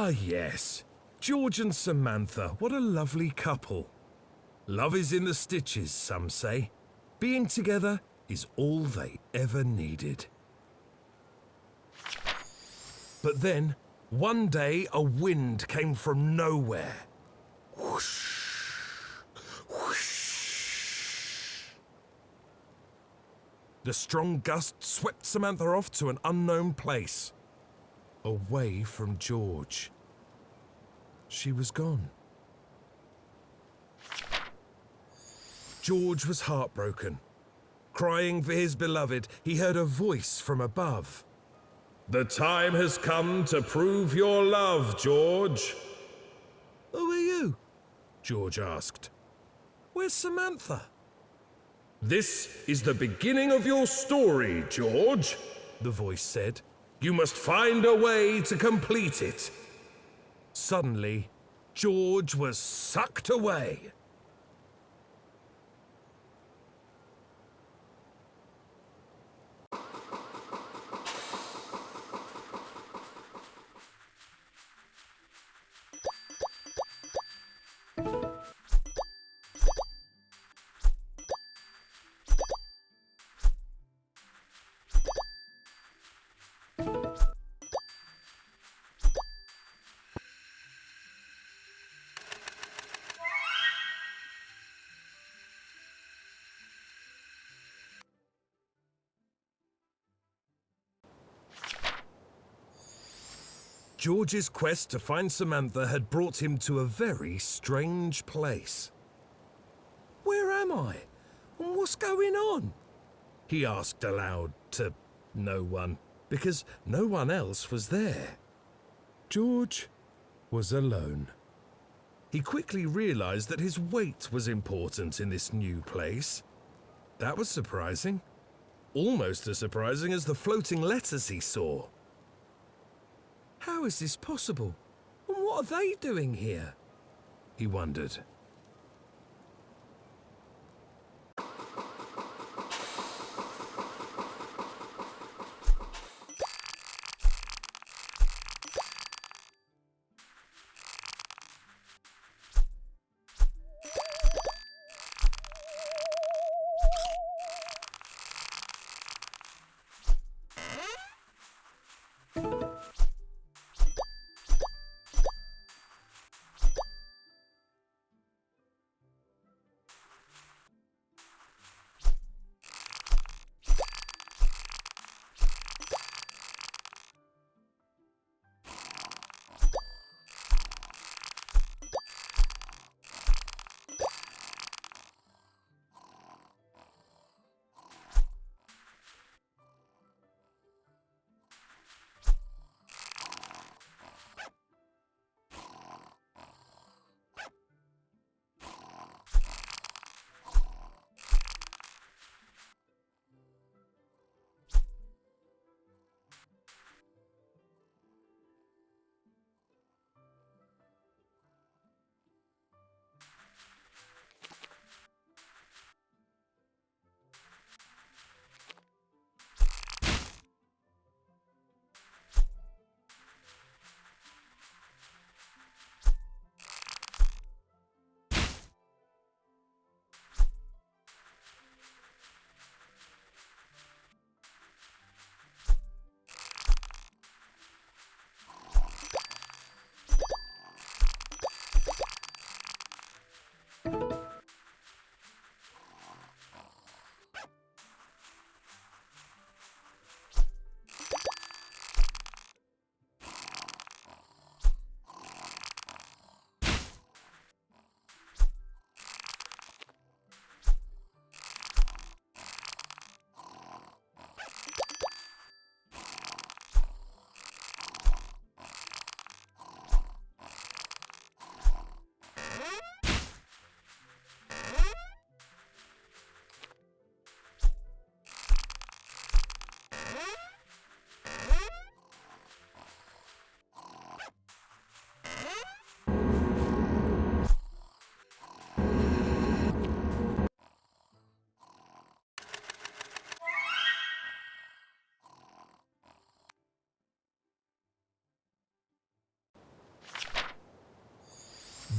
Ah, yes. George and Samantha, what a lovely couple. Love is in the stitches, some say. Being together is all they ever needed. But then, one day, a wind came from nowhere. Whoosh, whoosh. The strong gust swept Samantha off to an unknown place, away from George. She was gone. George was heartbroken. Crying for his beloved, he heard a voice from above. "The time has come to prove your love, George." "Who are you?" George asked. "Where's Samantha?" "This is the beginning of your story, George," the voice said. "You must find a way to complete it." Suddenly, George was sucked away. George's quest to find Samantha had brought him to a very strange place. "Where am I? And what's going on?" he asked aloud to no one, because no one else was there. George was alone. He quickly realized that his weight was important in this new place. That was surprising. Almost as surprising as the floating letters he saw. How is this possible? And what are they doing here? He wondered.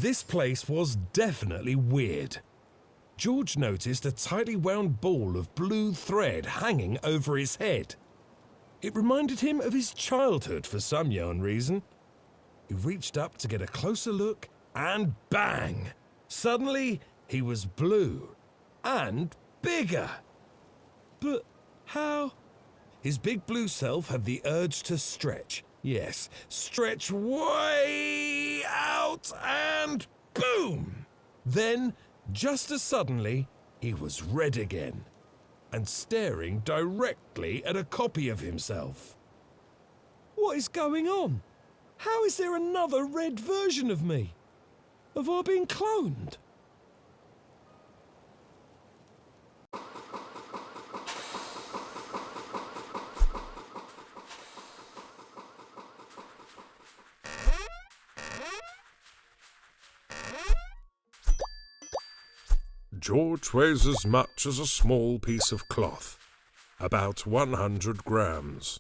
This place was definitely weird. George noticed a tightly wound ball of blue thread hanging over his head. It reminded him of his childhood for some yarn reason. He reached up to get a closer look, and bang! Suddenly, he was blue and bigger. But how? His big blue self had the urge to stretch. Yes, stretch way out and boom! Then, just as suddenly, he was red again and staring directly at a copy of himself. What is going on? How is there another red version of me? Have I been cloned? George weighs as much as a small piece of cloth, about 100 grams.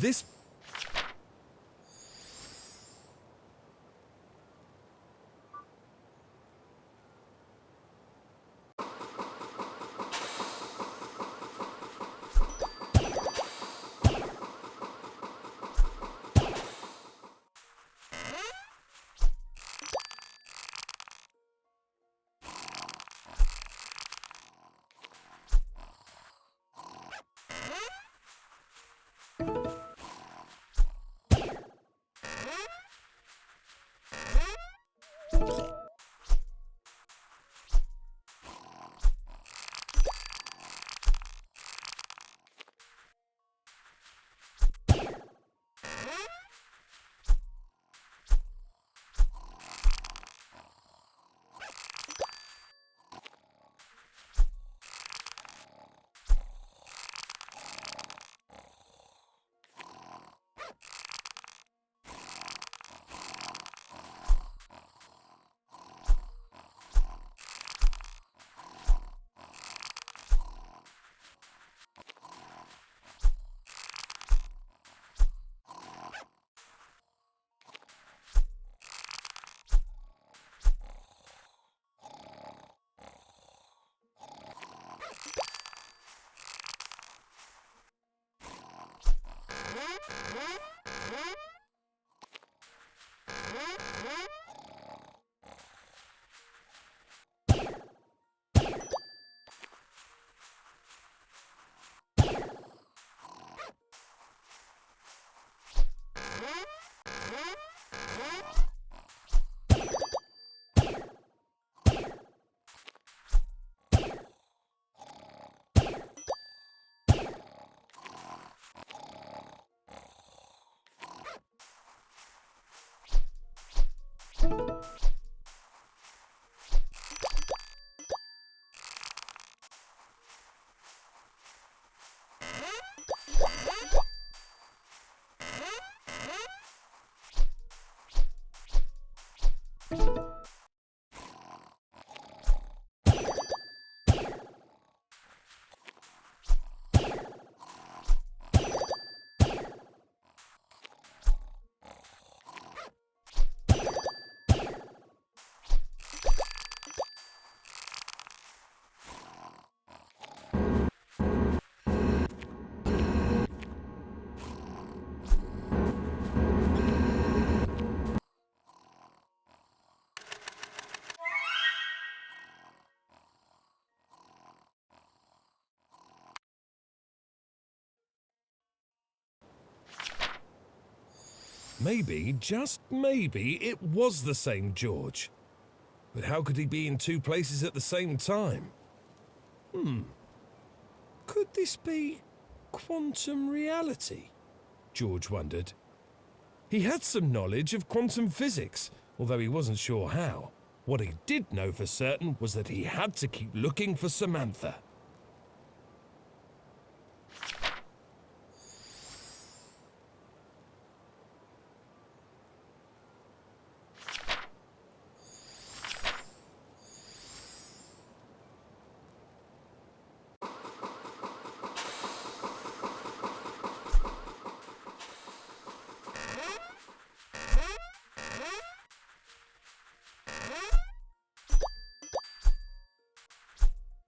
This Maybe, just maybe, it was the same George. But how could he be in two places at the same time? Could this be quantum reality? George wondered. He had some knowledge of quantum physics, although he wasn't sure how. What he did know for certain was that he had to keep looking for Samantha.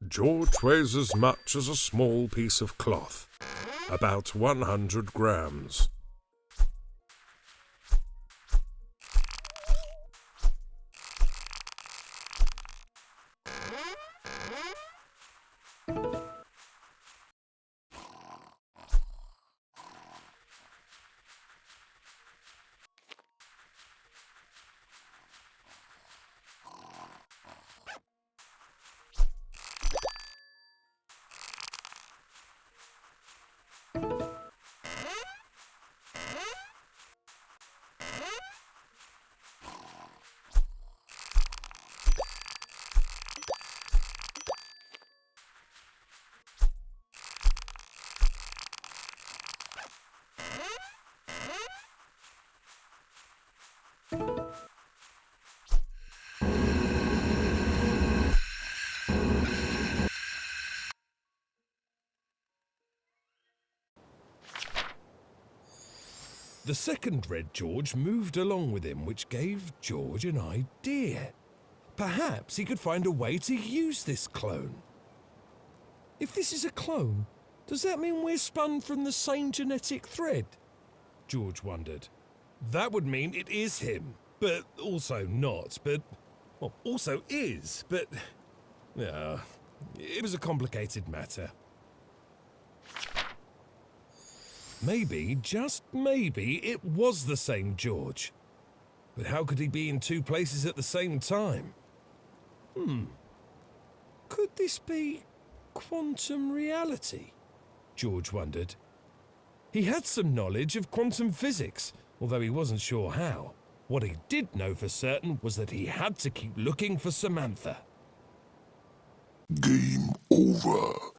George weighs as much as a small piece of cloth, about 100 grams. The second Red George moved along with him, which gave George an idea. Perhaps he could find a way to use this clone. If this is a clone, does that mean we're spun from the same genetic thread? George wondered. That would mean it is him, but also not, but... well, also is, but... yeah, it was a complicated matter. Maybe, just maybe, it was the same George. But how could he be in two places at the same time? Could this be quantum reality? George wondered. He had some knowledge of quantum physics, although he wasn't sure how. What he did know for certain was that he had to keep looking for Samantha. Game over.